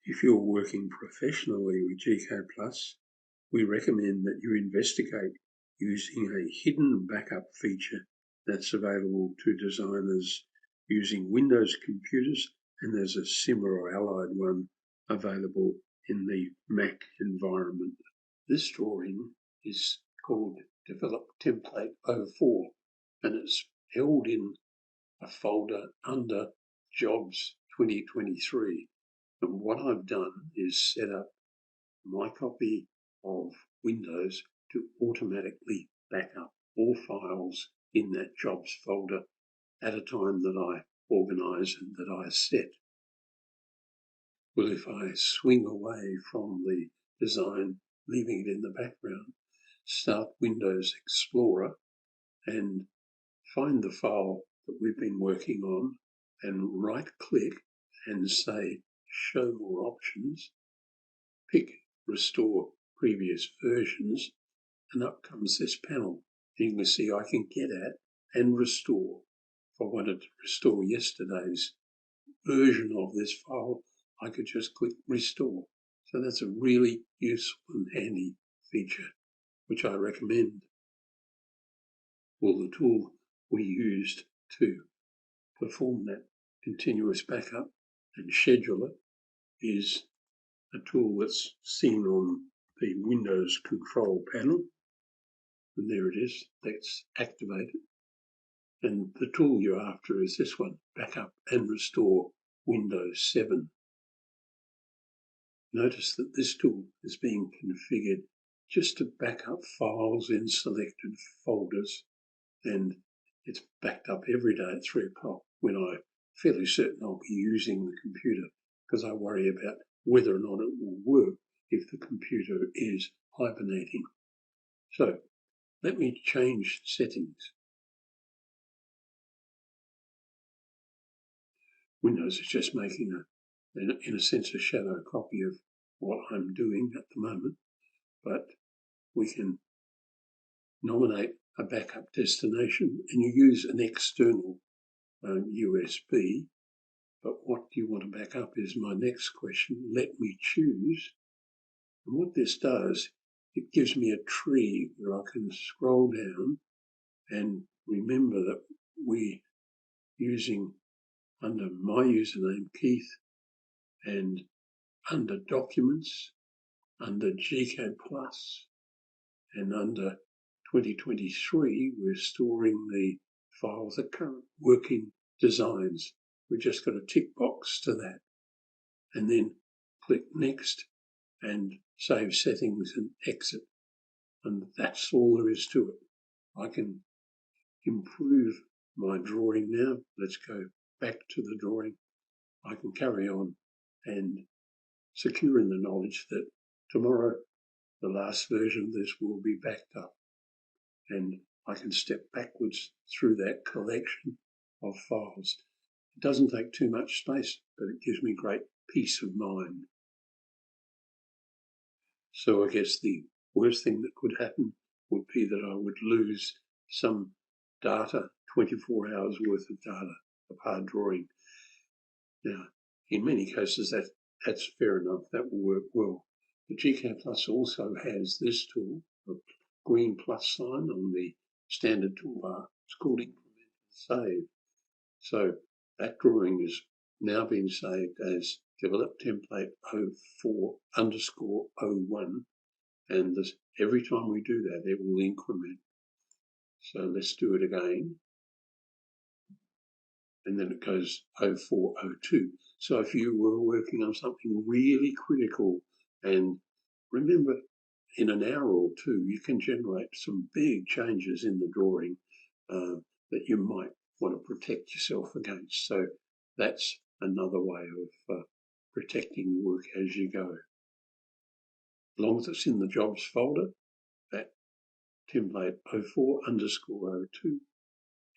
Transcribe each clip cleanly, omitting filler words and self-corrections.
If you're working professionally with gCADPlus, we recommend that you investigate using a hidden backup feature that's available to designers using Windows computers, and there's a similar or allied one available in the Mac environment. This drawing is called Develop Template 04, and it's held in a folder under Jobs 2023. And what I've done is set up my copy of Windows to automatically back up all files in that Jobs folder at a time that I organize and that I set. Well, if I swing away from the design, leaving it in the background, start Windows Explorer and find the file that we've been working on and right-click and say Show More Options, pick Restore Previous Versions, and up comes this panel. And you can see I can get at and restore. If I wanted to restore yesterday's version of this file, I could just click Restore. So that's a really useful and handy feature, which I recommend. Well, the tool we used to perform that continuous backup and schedule it is a tool that's seen on the Windows control panel. And there it is, that's activated. And the tool you're after is this one, Backup and Restore Windows 7. Notice that this tool is being configured just to back up files in selected folders, and it's backed up every day at 3 o'clock when I'm fairly certain I'll be using the computer, because I worry about whether or not it will work if the computer is hibernating. So let me change settings. Windows is just making in a sense, a shadow copy of what I'm doing at the moment, but we can nominate a backup destination and you use an external USB. But what do you want to back up is my next question. Let me choose. And what this does, it gives me a tree where I can scroll down and remember that we're using under my username, Keith, and under Documents, under gCADPlus, and under 2023, we're storing the files, the current working designs. We've just got a tick box to that. And then click Next and Save Settings and Exit. And that's all there is to it. I can improve my drawing now. Let's go back to the drawing. I can carry on and secure in the knowledge that tomorrow the last version of this will be backed up, and I can step backwards through that collection of files. It doesn't take too much space, but it gives me great peace of mind. So I guess the worst thing that could happen would be that I would lose some data, 24 hours worth of data of hard drawing. Now, in many cases, that's fair enough. That will work well. But gCADPlus also has this tool, a green plus sign on the standard toolbar. It's called Increment and Save. So that drawing is now being saved as Develop Template 04_01, and every time we do that, it will increment. So let's do it again. And then it goes 0402. So if you were working on something really critical, and remember, in an hour or two, you can generate some big changes in the drawing that you might want to protect yourself against. So that's another way of protecting the work as you go. As long as it's in the jobs folder, that template 04_02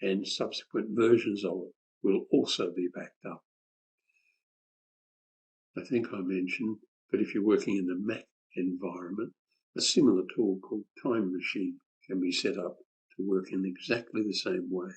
and subsequent versions of it will also be backed up. I think I mentioned, but if you're working in the Mac environment, a similar tool called Time Machine can be set up to work in exactly the same way.